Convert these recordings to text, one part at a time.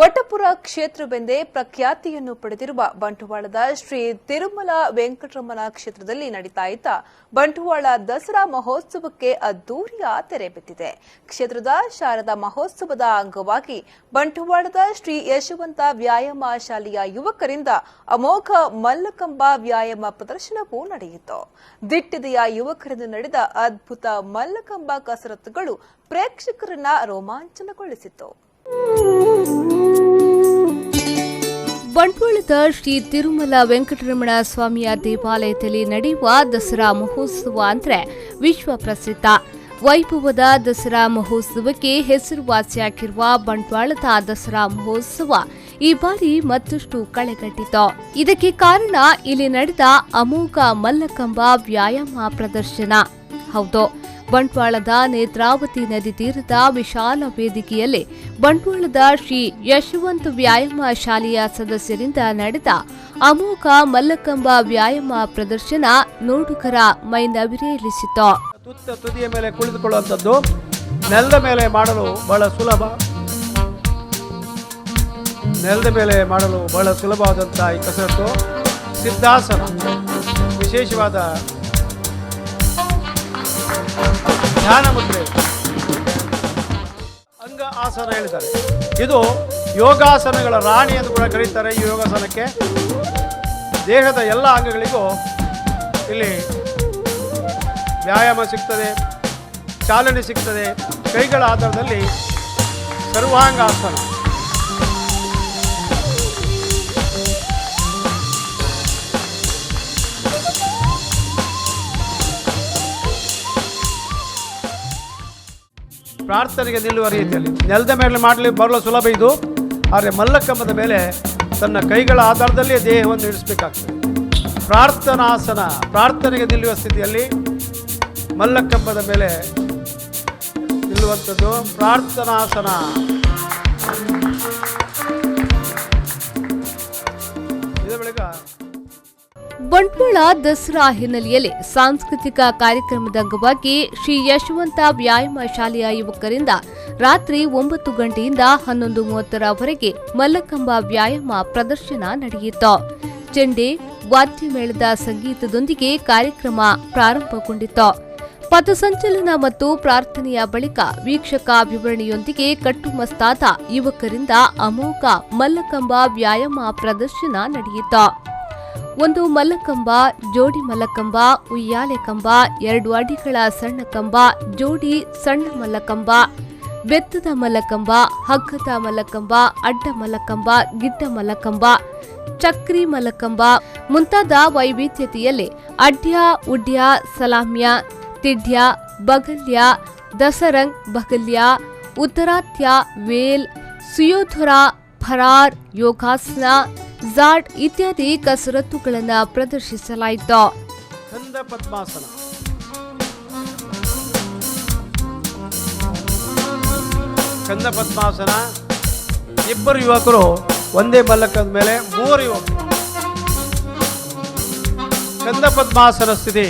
ವಟಪುರ ಕ್ಷೇತ್ರವೆಂದೇ ಪ್ರಖ್ಯಾತಿಯನ್ನು ಪಡೆದಿರುವ ಬಂಟ್ವಾಳದ ಶ್ರೀ ತಿರುಮಲ ವೆಂಕಟರಮಣ ಕ್ಷೇತ್ರದಲ್ಲಿ ನಡೀತಾ ಇದ್ದ ಬಂಟ್ವಾಳ ದಸರಾ ಮಹೋತ್ಸವಕ್ಕೆ ಅದ್ದೂರಿಯ ತೆರೆ ಬಿದ್ದಿದೆ. ಕ್ಷೇತ್ರದ ಶಾರದಾ ಮಹೋತ್ಸವದ ಅಂಗವಾಗಿ ಬಂಟ್ವಾಳದ ಶ್ರೀ ಯಶವಂತ ವ್ಯಾಯಾಮ ಶಾಲೆಯ ಯುವಕರಿಂದ ಅಮೋಘ ಮಲ್ಲಕಂಬ ವ್ಯಾಯಾಮ ಪ್ರದರ್ಶನವೂ ನಡೆಯಿತು. ದಿಟ್ಟಿದೆಯ ಯುವಕರಿಂದ ನಡೆದ ಅದ್ಭುತ ಮಲ್ಲಕಂಬ ಕಸರತ್ತುಗಳು ಪ್ರೇಕ್ಷಕರನ್ನ ರೋಮಾಂಚನಗೊಳಿಸಿತು. ಬಂಟ್ವಾಳದ ಶ್ರೀ ತಿರುಮಲ ವೆಂಕಟರಮಣ ಸ್ವಾಮಿಯ ದೇವಾಲಯದಲ್ಲಿ ನಡೆಯುವ ದಸರಾ ಮಹೋತ್ಸವ ಅಂದರೆ ವಿಶ್ವ ಪ್ರಸಿದ್ಧ ವೈಭವದ ದಸರಾ ಮಹೋತ್ಸವಕ್ಕೆ ಹೆಸರುವಾಸಿಯಾಗಿರುವ ಬಂಟ್ವಾಳದ ದಸರಾ ಮಹೋತ್ಸವ ಈ ಬಾರಿ ಮತ್ತಷ್ಟು ಕಳೆಗಟ್ಟಿತು. ಇದಕ್ಕೆ ಕಾರಣ ಇಲ್ಲಿ ನಡೆದ ಅಮೋಘ ಮಲ್ಲಕಂಬ ವ್ಯಾಯಾಮ ಪ್ರದರ್ಶನ. ಹೌದು, ಬಂಟ್ವಾಳದ ನೇತ್ರಾವತಿ ನದಿ ತೀರದ ವಿಶಾಲ ವೇದಿಕೆಯಲ್ಲಿ ಬಂಟ್ವಾಳದ ಶ್ರೀ ಯಶವಂತ ವ್ಯಾಯಾಮ ಶಾಲೆಯ ಸದಸ್ಯರಿಂದ ನಡೆದ ಅಮೋಘ ಮಲ್ಲಕಂಬ ವ್ಯಾಯಾಮ ಪ್ರದರ್ಶನ ನೋಡುಗರ ಮೈನವಿರೇಳಿಸಿತು. ತುದಿಯ ಮೇಲೆ ಕುಳಿತುಕೊಳ್ಳುವಂಥದ್ದು ನೆಲದ ಮೇಲೆ ಮಾಡಲು ಬಹಳ ಸುಲಭ. ನೆಲದ ಮೇಲೆ ಮಾಡಲು ಬಹಳ ಸುಲಭವಾದಂತಹ ಈ ಕಸರತ್ತು ಸಿದ್ಧಾಸನ, ವಿಶೇಷವಾದ ಧ್ಯಾನ ಮುದ್ರೆ, ಅಂಗ ಆಸನ ಹೇಳಿದ್ದಾರೆ. ಇದು ಯೋಗಾಸನಗಳ ರಾಣಿ ಎಂದು ಕೂಡ ಕರೀತಾರೆ. ಈ ಯೋಗಾಸನಕ್ಕೆ ದೇಹದ ಎಲ್ಲ ಅಂಗಗಳಿಗೂ ಇಲ್ಲಿ ವ್ಯಾಯಾಮ ಸಿಗ್ತದೆ, ಚಾಲನೆ ಸಿಗ್ತದೆ. ಕೈಗಳ ಆಧಾರದಲ್ಲಿ ಸರ್ವಾಂಗಾಸನ, ಪ್ರಾರ್ಥನೆಗೆ ನಿಲ್ಲುವ ರೀತಿಯಲ್ಲಿ ನೆಲದ ಮೇಲೆ ಬರಲು ಸುಲಭ ಇದು. ಆದರೆ ಮಲ್ಲಕಂಬದ ಮೇಲೆ ತನ್ನ ಕೈಗಳ ಆಧಾರದಲ್ಲಿ ದೇಹವನ್ನು ಇಳಿಸಬೇಕಾಗ್ತದೆ. ಪ್ರಾರ್ಥನಾಸನ, ಪ್ರಾರ್ಥನೆಗೆ ನಿಲ್ಲುವ ಸ್ಥಿತಿಯಲ್ಲಿ ಮಲ್ಲಕಂಬದ ಮೇಲೆ ನಿಲ್ಲುವಂಥದ್ದು ಪ್ರಾರ್ಥನಾಸನ. ಇದೇ ಬಳಿಕ ಬಂಟ್ವಾಳ ದಸರಾ ಹಿನ್ನೆಲೆಯಲ್ಲಿ ಸಾಂಸ್ಕೃತಿಕ ಕಾರ್ಯಕ್ರಮದ ಅಂಗವಾಗಿ ಶ್ರೀ ಯಶವಂತ ವ್ಯಾಯಾಮ ಶಾಲೆಯ ಯುವಕರಿಂದ ರಾತ್ರಿ 9 ಗಂಟೆಯಿಂದ 11:30ರವರೆಗೆ ಮಲ್ಲಕಂಬ ವ್ಯಾಯಾಮ ಪ್ರದರ್ಶನ ನಡೆಯಿತು. ಚೆಂಡೆ ವಾದ್ಯಮೇಳದ ಸಂಗೀತದೊಂದಿಗೆ ಕಾರ್ಯಕ್ರಮ ಪ್ರಾರಂಭಗೊಂಡಿತು. ಪಥಸಂಚಲನ ಮತ್ತು ಪ್ರಾರ್ಥನೆಯ ಬಳಿಕ ವೀಕ್ಷಕ ವಿವರಣೆಯೊಂದಿಗೆ ಕಟ್ಟುಮಸ್ತಾದ ಯುವಕರಿಂದ ಅಮೋಘ ಮಲ್ಲಕಂಬ ವ್ಯಾಯಾಮ ಪ್ರದರ್ಶನ ನಡೆಯಿತು. ಒಂದು ಮಲ್ಲಕಂಬ, ಜೋಡಿ ಮಲ್ಲಕಂಬ, ಉಯ್ಯಾಲೆ ಕಂಬ, 2 ಅಡಿಗಳ ಸಣ್ಣ ಕಂಬ, ಜೋಡಿ ಸಣ್ಣ ಮಲ್ಲಕಂಬ, ಬೆತ್ತದ ಮಲ್ಲಕಂಬ, ಹಗ್ಗದ ಮಲ್ಲಕಂಬ, ಅಡ್ಡ ಮಲ್ಲಕಂಬ, ಗಿಡ್ಡ ಮಲ್ಲಕಂಬ, ಚಕ್ರಿ ಮಲ್ಲಕಂಬ ಮುಂತಾದ ವೈವಿಧ್ಯತೆಯಲ್ಲಿ ಅಡ್ಯ, ಉಡ್ಯ, ಸಲಾಮ್ಯ, ತಿಡ್ಯ, ಬಗಲ್ಯ, ದಸರಂಗ್, ಬಗಲ್ಯ, ಉತ್ತರಾತ್ಯ, ವೇಲ್, ಸುಯೋಧರ, ಫರಾರ್, ಯೋಗಾಸನ, ಝಾಡ್ ಇತ್ಯಾದಿ ಕಸರತ್ತುಗಳನ್ನು ಪ್ರದರ್ಶಿಸಲಾಯಿತು. ಕಂದ ಪದ್ಮಾಸನ, ಕಂದ ಪದ್ಮಾಸನ, 2 ಯುವಕರು ಒಂದೇ ಮಲ್ಲಕದ ಮೇಲೆ 3 ಯುವಕರು. ಕಂದ ಪದ್ಮಾಸನ ಸ್ಥಿತಿ.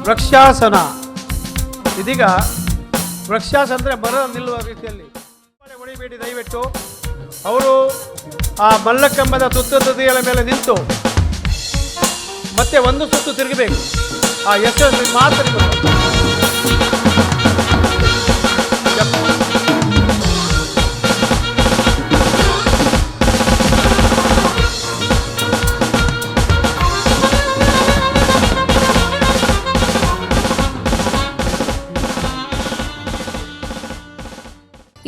ವೃಕ್ಷಾಸನ. ಇದೀಗ ವೃಕ್ಷಾಸನ ಅಂದರೆ ಮರ ನಿಲ್ಲುವ ರೀತಿಯಲ್ಲಿ ಹೊಡಿಬೇಡಿ ದಯವಿಟ್ಟು. ಅವರು ಆ ಮಲ್ಲಕಂಬದ ತುದಿಯ ಮೇಲೆ ನಿಂತು ಮತ್ತೆ 1 ಸುತ್ತು ತಿರುಗಬೇಕು. ಆ ಹೆಸರು ಮಾತ್ರ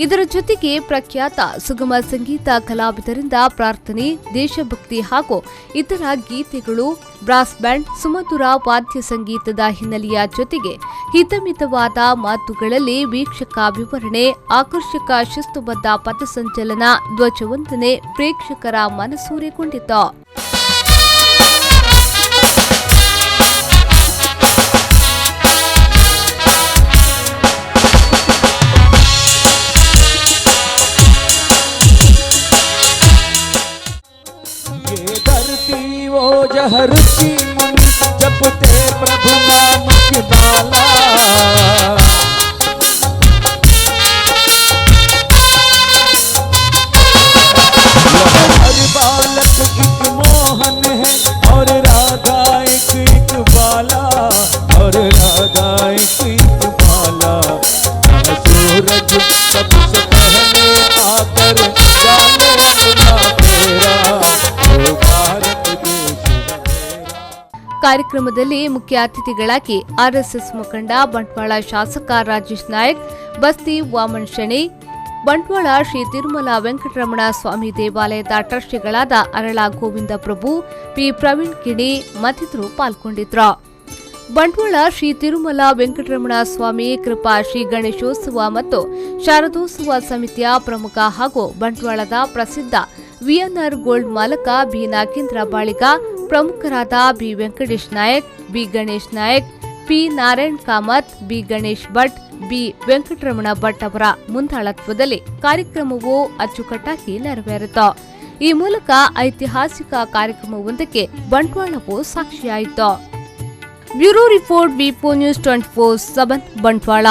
ಇದರ ಜೊತೆಗೆ ಪ್ರಖ್ಯಾತ ಸುಗಮ ಸಂಗೀತ ಕಲಾವಿದರಿಂದ ಪ್ರಾರ್ಥನೆ, ದೇಶಭಕ್ತಿ ಹಾಗೂ ಇತರ ಗೀತೆಗಳು, ಬ್ರಾಸ್ ಬ್ಯಾಂಡ್, ಸುಮಧುರ ವಾದ್ಯ ಸಂಗೀತದ ಹಿನ್ನೆಲೆಯ ಜೊತೆಗೆ ಹಿತಮಿತವಾದ ಮಾತುಗಳಲ್ಲಿ ವೀಕ್ಷಕ ವಿವರಣೆ, ಆಕರ್ಷಕ ಶಿಸ್ತುಬದ್ಧ ಪಥಸಂಚಲನ, ಧ್ವಜವಂದನೆ ಪ್ರೇಕ್ಷಕರ ಮನಸೂರೆಗೊಂಡಿತು. ಕಾರ್ಯಕ್ರಮದಲ್ಲಿ ಮುಖ್ಯ ಅತಿಥಿಗಳಾಗಿ ಆರ್ಎಸ್ಎಸ್ ಮುಖಂಡ ಬಂಟ್ವಾಳ ಶಾಸಕ ರಾಜೇಶ್ ನಾಯಕ್, ಬಸ್ತಿ ವಾಮನ್ ಶೆಣೈ, ಬಂಟ್ವಾಳ ಶ್ರೀ ತಿರುಮಲ ವೆಂಕಟರಮಣ ಸ್ವಾಮಿ ದೇವಾಲಯದ ಟ್ರಸ್ಟಿಗಳಾದ ಅರಳ ಗೋವಿಂದ ಪ್ರಭು, ಪಿ ಪ್ರವೀಣ್ ಕಿಣಿ ಮತ್ತಿತರರು ಪಾಲ್ಗೊಂಡಿದ್ರು. ಬಂಟ್ವಾಳ ಶ್ರೀ ತಿರುಮಲ ವೆಂಕಟರಮಣ ಸ್ವಾಮಿ ಕೃಪಾ ಶ್ರೀ ಗಣೇಶೋತ್ಸವ ಮತ್ತು ಶಾರದೋತ್ಸವ ಸಮಿತಿಯ ಪ್ರಮುಖ ಹಾಗೂ ಬಂಟ್ವಾಳದ ಪ್ರಸಿದ್ಧ ವಿಎನ್ಆರ್ ಗೋಲ್ಡ್ ಮಾಲಕ ಬಿ ನಾಗೇಂದ್ರ ಬಾಳಿಗ, ಪ್ರಮುಖರಾದ B Venkatesh Nayak, B Ganesh Nayak, P Narayan Kamath, B Ganesh Bhat, B Venkataramana Bhat ಅವರ ಮುಂದಾಳತ್ವದಲ್ಲಿ ಕಾರ್ಯಕ್ರಮವು ಅಚ್ಚುಕಟ್ಟಾಗಿ ನೆರವೇರಿತು. ಈ ಮೂಲಕ ಐತಿಹಾಸಿಕ ಕಾರ್ಯಕ್ರಮವೊಂದಕ್ಕೆ ಬಂಟ್ವಾಳವು ಸಾಕ್ಷಿಯಾಯಿತು. Bureau report, Vipo news 24/7 Bantwal.